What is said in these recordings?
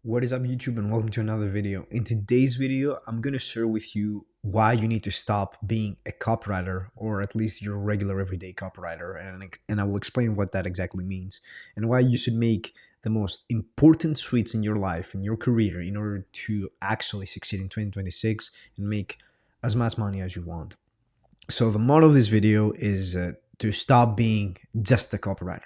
What is up, YouTube, and welcome to another video. In today's video, I'm going to share with you why you need to stop being a copywriter, or at least your regular everyday copywriter, and I will explain what that exactly means and why you should make the most important switch in your life, in your career, in order to actually succeed in 2026 and make as much money as you want. So the model of this video is to stop being just a copywriter.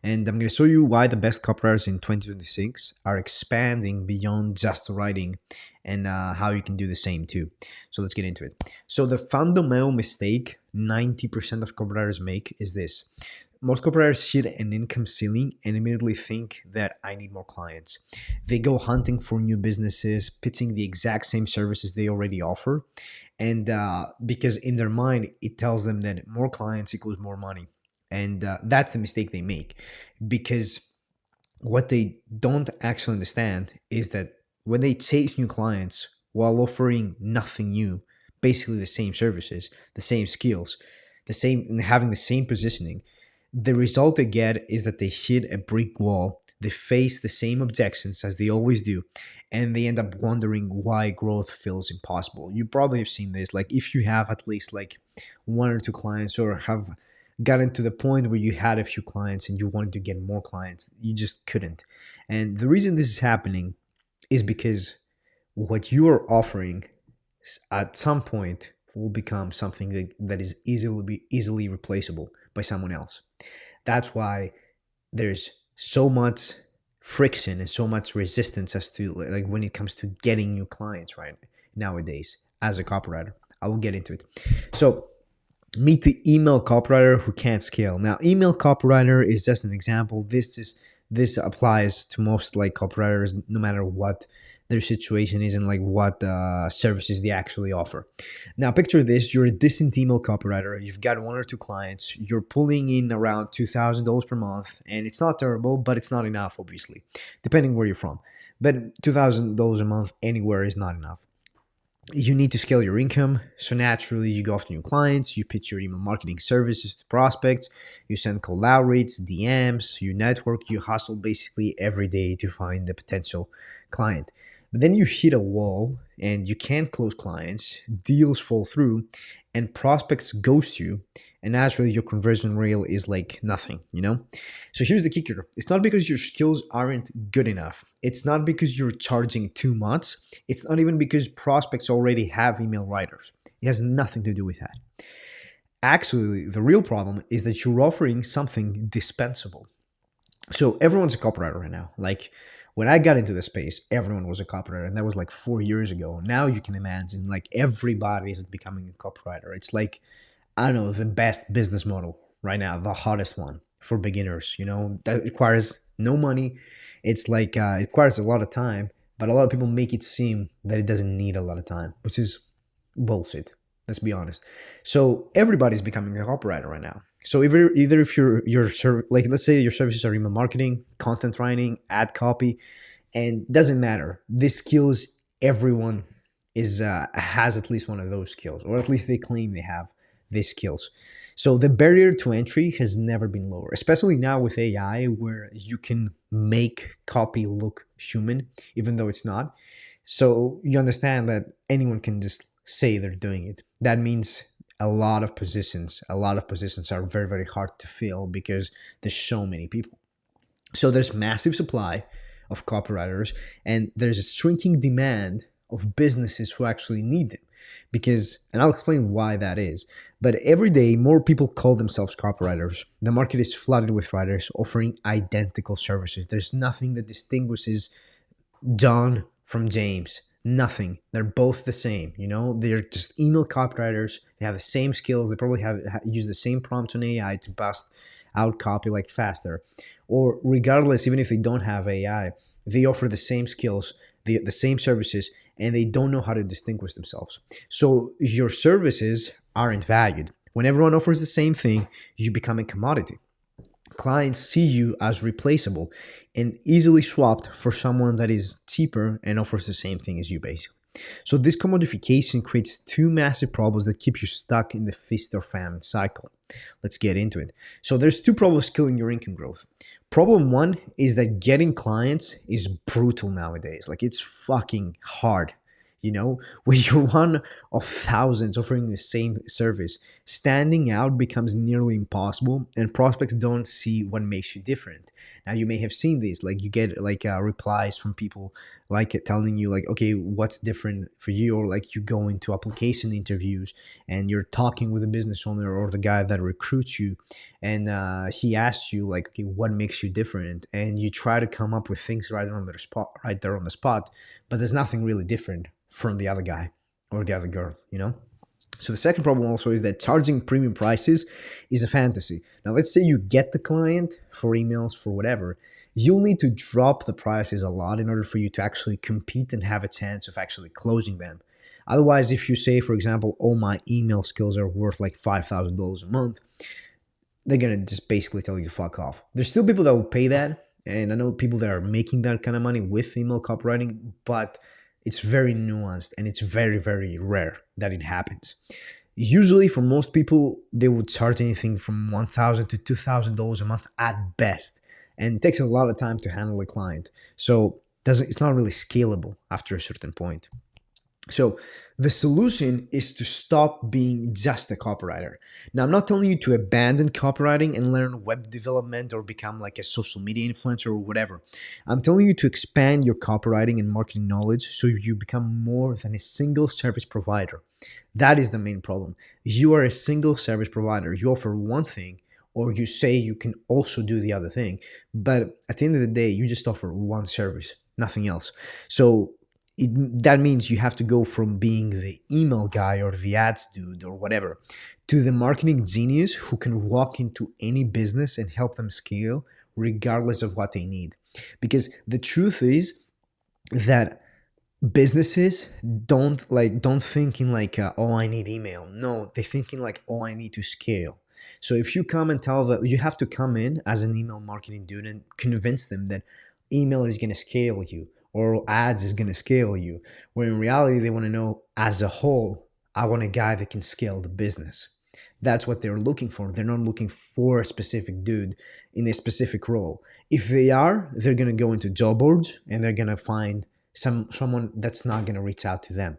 And I'm going to show you why the best copywriters in 2026 are expanding beyond just writing, and how you can do the same too. So let's get into it. So the fundamental mistake 90% of copywriters make is this. Most copywriters hit an income ceiling and immediately think that I need more clients. They go hunting for new businesses, pitching the exact same services they already offer. And because in their mind, it tells them that more clients equals more money. And that's the mistake they make, because what they don't actually understand is that when they chase new clients while offering nothing new, basically the same services, the same skills, the same, and having the same positioning, the result they get is that they hit a brick wall. They face the same objections as they always do, and they end up wondering why growth feels impossible. You probably have seen this. Like, if you have at least like one or two clients, or have gotten to the point where you had a few clients and you wanted to get more clients, you just couldn't. And the reason this is happening is because what you are offering at some point will become something that is easily replaceable by someone else. That's why there's so much friction and so much resistance as to, like, when it comes to getting new clients right nowadays as a copywriter. I will get into it. So meet the email copywriter who can't scale. Now, email copywriter is just an example. This applies to most like copywriters, no matter what their situation is and like what services they actually offer. Now, picture this: you're a decent email copywriter. You've got one or two clients. You're pulling in around $2,000 per month, and it's not terrible, but it's not enough, obviously, depending where you're from. But $2,000 a month anywhere is not enough. You need to scale your income. So naturally, you go after new clients, you pitch your email marketing services to prospects, you send cold outreach, DMs, you network, you hustle basically every day to find the potential client. But then you hit a wall and you can't close clients, deals fall through, and prospects ghost you. And naturally, your conversion rate is like nothing, So here's the kicker. It's not because your skills aren't good enough. It's not because you're charging too much. It's not even because prospects already have email writers. It has nothing to do with that. Actually, the real problem is that you're offering something dispensable. So everyone's a copywriter right now. Like, when I got into the space, everyone was a copywriter, and that was like 4 years ago. Now you can imagine, like, everybody is becoming a copywriter. It's like, I don't know, the best business model right now, the hottest one for beginners, that requires no money. It's like, it requires a lot of time, but a lot of people make it seem that it doesn't need a lot of time, which is bullshit. Let's be honest. So everybody's becoming a copywriter right now. So either if like, let's say your services are email marketing, content writing, ad copy, and doesn't matter. These skills, everyone has at least one of those skills, or at least they claim they have these skills. So the barrier to entry has never been lower, especially now with AI, where you can make copy look human, even though it's not. So you understand that anyone can just say they're doing it. That means a lot of positions are very, very hard to fill because there's so many people. So there's massive supply of copywriters, and there's a shrinking demand of businesses who actually need them. And I'll explain why that is. But every day, more people call themselves copywriters. The market is flooded with writers offering identical services. There's nothing that distinguishes John from James. Nothing. They're both the same. They're just email copywriters. They have the same skills. They probably use the same prompt on AI to bust out copy like faster. Or regardless, even if they don't have AI, they offer the same skills, the same services, and they don't know how to distinguish themselves. So your services aren't valued. When everyone offers the same thing, you become a commodity. Clients see you as replaceable and easily swapped for someone that is cheaper and offers the same thing as you, basically. So this commodification creates two massive problems that keep you stuck in the feast or famine cycle. Let's get into it. So there's two problems killing your income growth. Problem one is that getting clients is brutal nowadays. Like, it's fucking hard. When you're one of thousands offering the same service, standing out becomes nearly impossible, and prospects don't see what makes you different. Now, you may have seen this, like you get like replies from people like telling you like, okay, what's different for you? Or like you go into application interviews and you're talking with a business owner or the guy that recruits you, and he asks you like, okay, what makes you different? And you try to come up with things right there on the spot, but there's nothing really different from the other guy or the other girl. So the second problem also is that charging premium prices is a fantasy. Now, let's say you get the client for emails, for whatever. You'll need to drop the prices a lot in order for you to actually compete and have a chance of actually closing them. Otherwise, if you say, for example, oh, my email skills are worth like $5,000 a month, they're going to just basically tell you to fuck off. There's still people that will pay that. And I know people that are making that kind of money with email copywriting, but it's very nuanced and it's very, very rare that it happens. Usually, for most people, they would charge anything from $1,000 to $2,000 a month at best. And it takes a lot of time to handle a client. So it's not really scalable after a certain point. So the solution is to stop being just a copywriter. Now, I'm not telling you to abandon copywriting and learn web development or become like a social media influencer or whatever. I'm telling you to expand your copywriting and marketing knowledge so you become more than a single service provider. That is the main problem. You are a single service provider. You offer one thing, or you say you can also do the other thing. But at the end of the day, you just offer one service, nothing else. So that means you have to go from being the email guy or the ads dude or whatever to the marketing genius who can walk into any business and help them scale regardless of what they need. Because the truth is that businesses don't thinking like, oh, I need email. No, they're thinking like, oh, I need to scale. So if you come and tell them, you have to come in as an email marketing dude and convince them that email is going to scale you, or ads is going to scale you, where in reality, they want to know as a whole, I want a guy that can scale the business. That's what they're looking for. They're not looking for a specific dude in a specific role. If they are, they're going to go into job boards and they're going to find someone that's not going to reach out to them.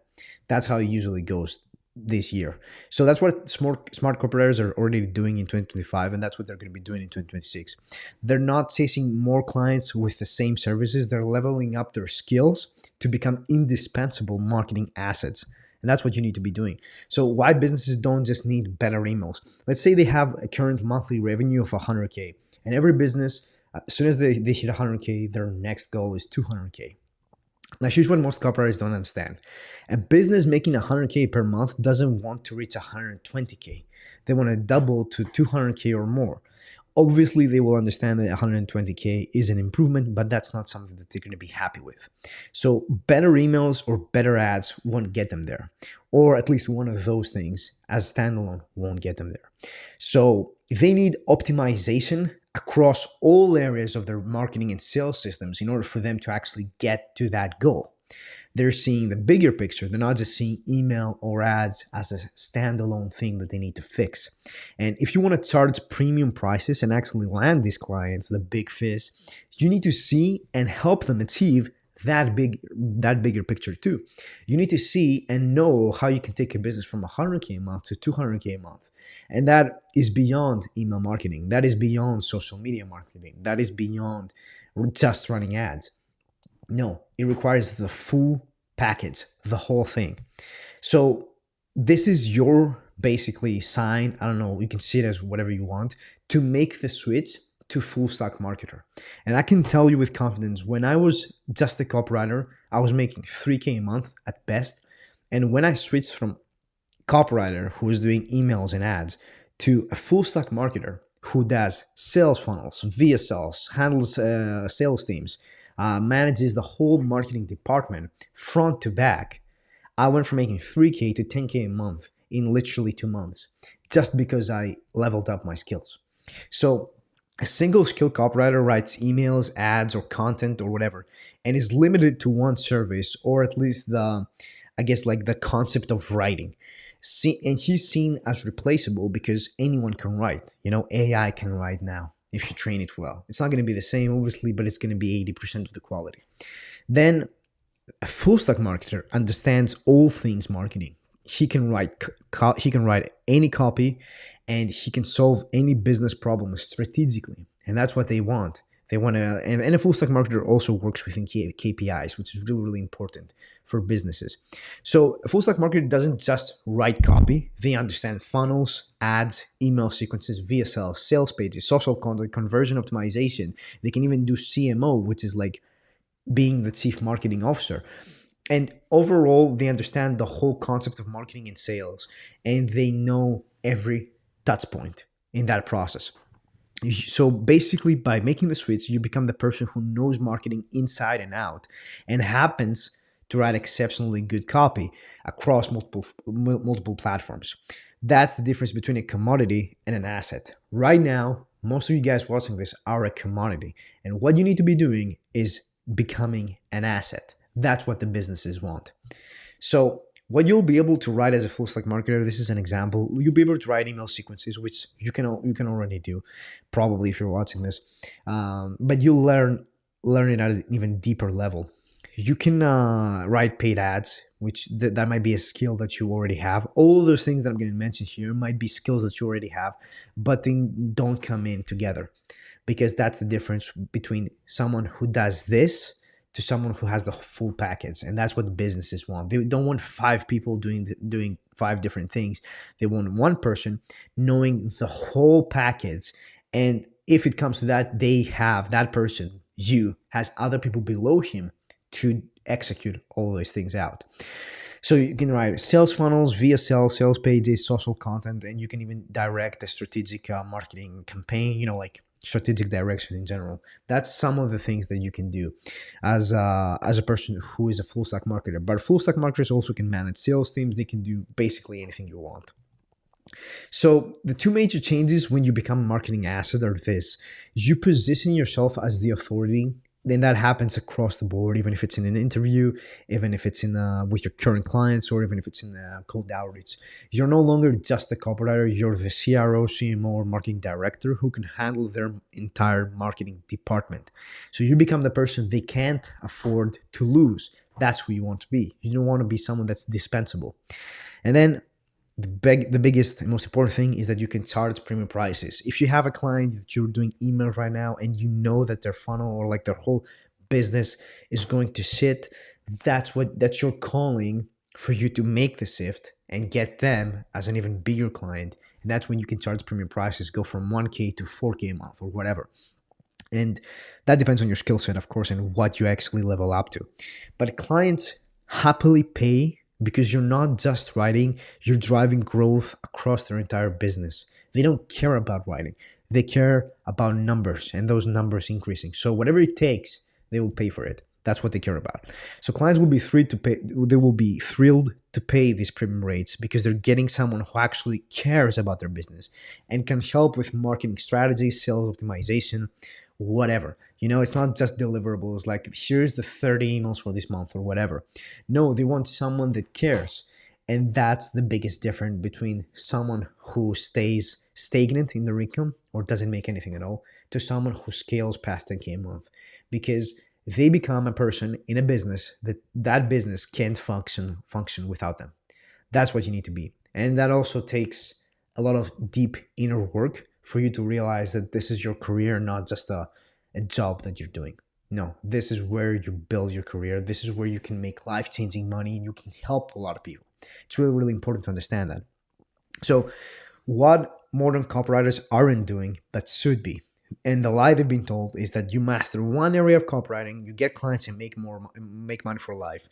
That's how it usually goes this year. So that's what smart copywriters are already doing in 2025, and that's what they're going to be doing in 2026. They're not chasing more clients with the same services. They're leveling up their skills to become indispensable marketing assets. And that's what you need to be doing. So why businesses don't just need better emails? Let's say they have a current monthly revenue of 100K, and every business, as soon as they hit 100K, their next goal is 200K. Now, here's what most copywriters don't understand. A business making 100K per month doesn't want to reach 120K. They want to double to 200K or more. Obviously, they will understand that 120K is an improvement, but that's not something that they're going to be happy with. So better emails or better ads won't get them there. Or at least one of those things as standalone won't get them there. So they need optimization across all areas of their marketing and sales systems in order for them to actually get to that goal. They're seeing the bigger picture. They're not just seeing email or ads as a standalone thing that they need to fix. And if you want to charge premium prices and actually land these clients, the big fish, you need to see and help them achieve that bigger picture too. You need to see and know how you can take a business from 100K a month to 200K a month. And that is beyond email marketing. That is beyond social media marketing. That is beyond just running ads. No, it requires the full package, the whole thing. So this is your basically sign, I don't know, you can see it as whatever you want, to make the switch to full stack marketer. And I can tell you with confidence, when I was just a copywriter, I was making 3K a month at best. And when I switched from copywriter who was doing emails and ads to a full stack marketer who does sales funnels, VSLs, handles sales teams, manages the whole marketing department front to back, I went from making 3K to 10K a month in literally 2 months, just because I leveled up my skills. So a single skill copywriter writes emails, ads, or content or whatever, and is limited to one service, or at least the I guess, like the concept of writing. And he's seen as replaceable because anyone can write. AI can write now if you train it well. It's not going to be the same, obviously, but it's going to be 80% of the quality. Then a full stack marketer understands all things marketing. He can write any copy, and he can solve any business problem strategically, and that's what they want. They want to, and a full stack marketer also works within KPIs, which is really, really important for businesses. So a full stack marketer doesn't just write copy. They understand funnels, ads, email sequences, VSL, sales pages, social content, conversion optimization. They can even do CMO, which is like being the chief marketing officer. And overall, they understand the whole concept of marketing and sales, and they know every touch point in that process. So basically, by making the switch, you become the person who knows marketing inside and out and happens to write exceptionally good copy across multiple platforms. That's the difference between a commodity and an asset. Right now, most of you guys watching this are a commodity, and what you need to be doing is becoming an asset. That's what the businesses want. So what you'll be able to write as a full stack marketer, this is an example. You'll be able to write email sequences, which you can already do, probably if you're watching this. But you'll learn it at an even deeper level. You can write paid ads, which that might be a skill that you already have. All of those things that I'm going to mention here might be skills that you already have, but they don't come in together, because that's the difference between someone who does this to someone who has the full package. And that's what businesses want. They don't want 5 people doing 5 different things. They want one person knowing the whole package. And if it comes to that, they have that person, has other people below him to execute all those things out. So you can write sales funnels, VSL, sales pages, social content, and you can even direct a strategic marketing campaign, like strategic direction in general. That's some of the things that you can do as a person who is a full stack marketer. But full stack marketers also can manage sales teams. They can do basically anything you want. So the 2 major changes when you become a marketing asset are this: you position yourself as the authority. Then that happens across the board, even if it's in an interview, even if it's in with your current clients, or even if it's in cold outreach. You're no longer just a copywriter. You're the CRO, CMO, or marketing director who can handle their entire marketing department. So you become the person they can't afford to lose. That's who you want to be. You don't want to be someone that's dispensable. And then the biggest and most important thing is that you can charge premium prices. If you have a client that you're doing emails right now and you know that their funnel or like their whole business is going to shit, that's your calling for you to make the shift and get them as an even bigger client. And that's when you can charge premium prices, go from 1K to 4K a month or whatever. And that depends on your skill set, of course, and what you actually level up to. But clients happily pay because you're not just writing, you're driving growth across their entire business. They don't care about writing. They care about numbers and those numbers increasing. So whatever it takes, they will pay for it. That's what they care about. So clients will be thrilled to pay. They will be thrilled to pay these premium rates because they're getting someone who actually cares about their business and can help with marketing strategies, sales optimization, whatever. It's not just deliverables like here's the 30 emails for this month or whatever. No, they want someone that cares. And that's the biggest difference between someone who stays stagnant in their income or doesn't make anything at all to someone who scales past 10K a month, because they become a person in a business that business can't function without them. That's what you need to be. And that also takes a lot of deep inner work for you to realize that this is your career, not just a job that you're doing. No, this is where you build your career. This is where you can make life-changing money and you can help a lot of people. It's really, really important to understand that. So what modern copywriters aren't doing but should be, and the lie they've been told, is that you master one area of copywriting, you get clients and make money for life.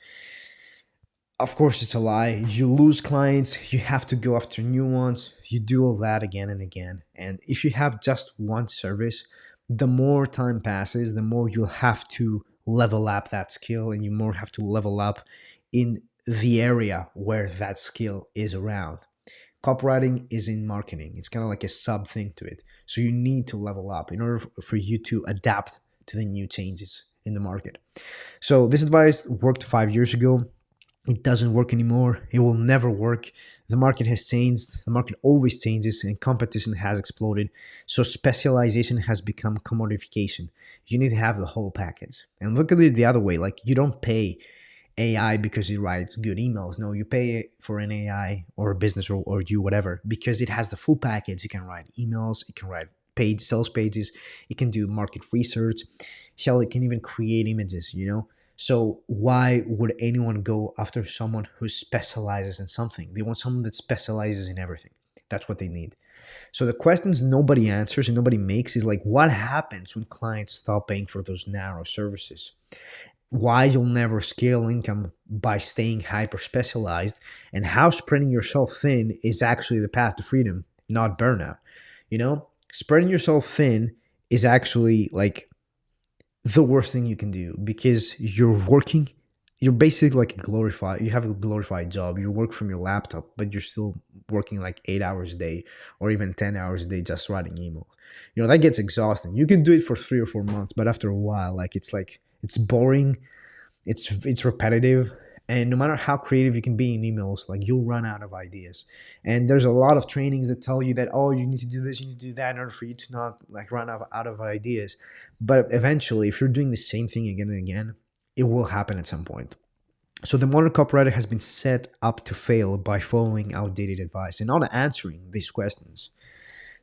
Of course, it's a lie. You lose clients, you have to go after new ones, you do all that again and again. And if you have just one service, the more time passes, the more you'll have to level up that skill, and you more have to level up in the area where that skill is around. Copywriting is in marketing. It's kind of like a sub thing to it. So you need to level up in order for you to adapt to the new changes in the market. So this advice worked 5 years ago. It doesn't work anymore. It will never work. The market has changed. The market always changes and competition has exploded. So specialization has become commodification. You need to have the whole package. And look at it the other way. Like, you don't pay AI because it writes good emails. No, you pay for an AI or a business or you, whatever, because it has the full package. It can write emails. It can write sales pages. It can do market research. Hell, it can even create images. So why would anyone go after someone who specializes in something? They want someone that specializes in everything. That's what they need. So the questions nobody answers and nobody makes is like, what happens when clients stop paying for those narrow services? Why you'll never scale income by staying hyper specialized, and how spreading yourself thin is actually the path to freedom, not burnout. Spreading yourself thin is actually like the worst thing you can do, because you're basically like you have a glorified job. You work from your laptop, but you're still working like 8 hours a day or even 10 hours a day just writing email. That gets exhausting. You can do it for 3 or 4 months, but after a while, it's boring, it's repetitive, and no matter how creative you can be in emails, like, you'll run out of ideas. And there's a lot of trainings that tell you that, oh, you need to do this, you need to do that in order for you to not like run out of ideas. But eventually, if you're doing the same thing again and again, it will happen at some point. So the modern copywriter has been set up to fail by following outdated advice and not answering these questions.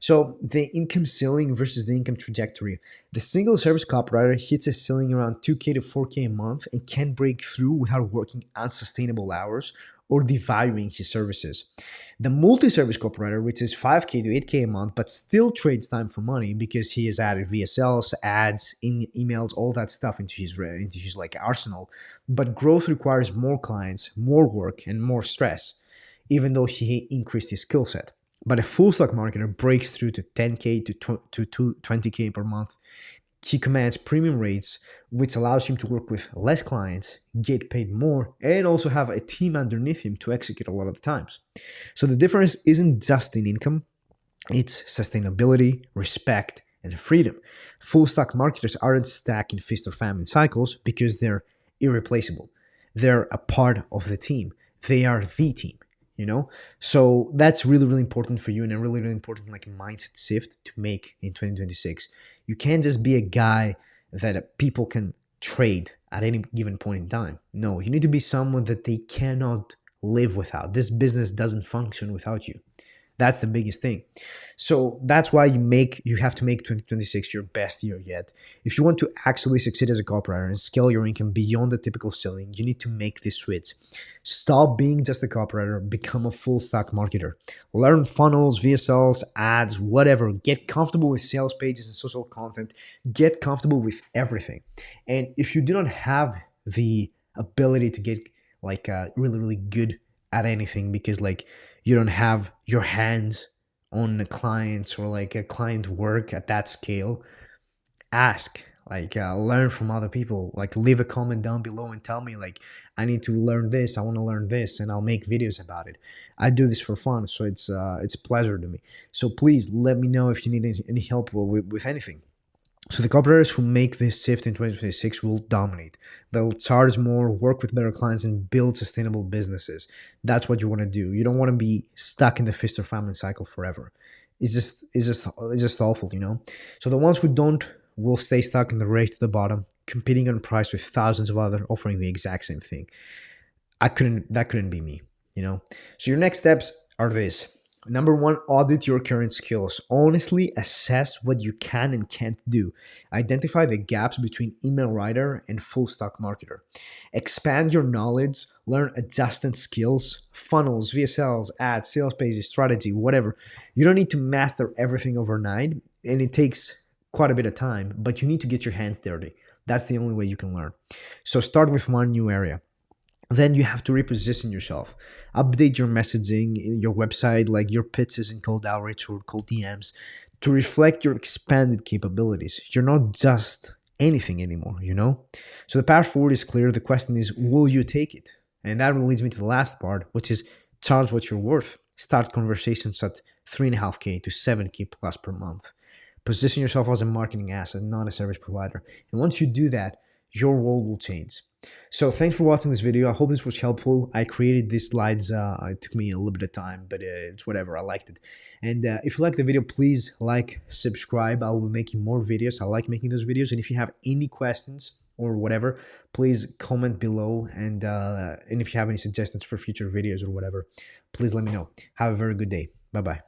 So the income ceiling versus the income trajectory. The single service copywriter hits a ceiling around 2K to 4K a month and can break through without working unsustainable hours or devaluing his services. The multi-service copywriter, which is 5K to 8K a month, but still trades time for money because he has added VSLs, ads, emails, all that stuff into his like arsenal. But growth requires more clients, more work, and more stress, even though he increased his skill set. But a full stack marketer breaks through to 10K to 20K per month. He commands premium rates, which allows him to work with less clients, get paid more, and also have a team underneath him to execute a lot of the times. So the difference isn't just in income, it's sustainability, respect, and freedom. Full stack marketers aren't stuck in feast or famine cycles because they're irreplaceable. They're a part of the team. They are the team. So that's really, really important for you, and a really, really important like mindset shift to make in 2026. You can't just be a guy that people can trade at any given point in time. No, you need to be someone that they cannot live without. This business doesn't function without you. That's the biggest thing. So that's why you have to make 2026 your best year yet. If you want to actually succeed as a copywriter and scale your income beyond the typical ceiling, you need to make this switch. Stop being just a copywriter, become a full stack marketer. Learn funnels, VSLs, ads, whatever. Get comfortable with sales pages and social content. Get comfortable with everything. And if you do not have the ability to get like really, really good at anything, because like you don't have your hands on the clients or like a client work at that scale, ask, learn from other people. Like, leave a comment down below and tell me, like, I need to learn this, I want to learn this, and I'll make videos about it. I do this for fun, so it's a pleasure to me. So please let me know if you need any help with anything. So the copywriters who make this shift in 2026 will dominate. They'll charge more, work with better clients, and build sustainable businesses. That's what you want to do. You don't want to be stuck in the feast or famine cycle forever. It's just awful. So the ones who don't will stay stuck in the race to the bottom, competing on price with thousands of others offering the exact same thing. That couldn't be me. So your next steps are this. Number one, audit your current skills. Honestly assess what you can and can't do. Identify the gaps between email writer and full stack marketer. Expand your knowledge, learn adjacent skills, funnels, VSLs, ads, sales pages, strategy, whatever. You don't need to master everything overnight, and it takes quite a bit of time, but you need to get your hands dirty. That's the only way you can learn. So start with one new area. Then you have to reposition yourself, update your messaging, your website, like your pitches and cold outreach or cold DMs, to reflect your expanded capabilities. You're not just anything anymore. So the path forward is clear. The question is, will you take it? And that leads me to the last part, which is charge what you're worth. Start conversations at 3.5K to 7K plus per month. Position yourself as a marketing asset, not a service provider. And once you do that, your world will change. So thanks for watching this video. I hope this was helpful. I created these slides. It took me a little bit of time, but it's whatever. I liked it. And if you like the video, please like, subscribe. I will be making more videos. I like making those videos. And if you have any questions or whatever, please comment below. And if you have any suggestions for future videos or whatever, please let me know. Have a very good day. Bye bye.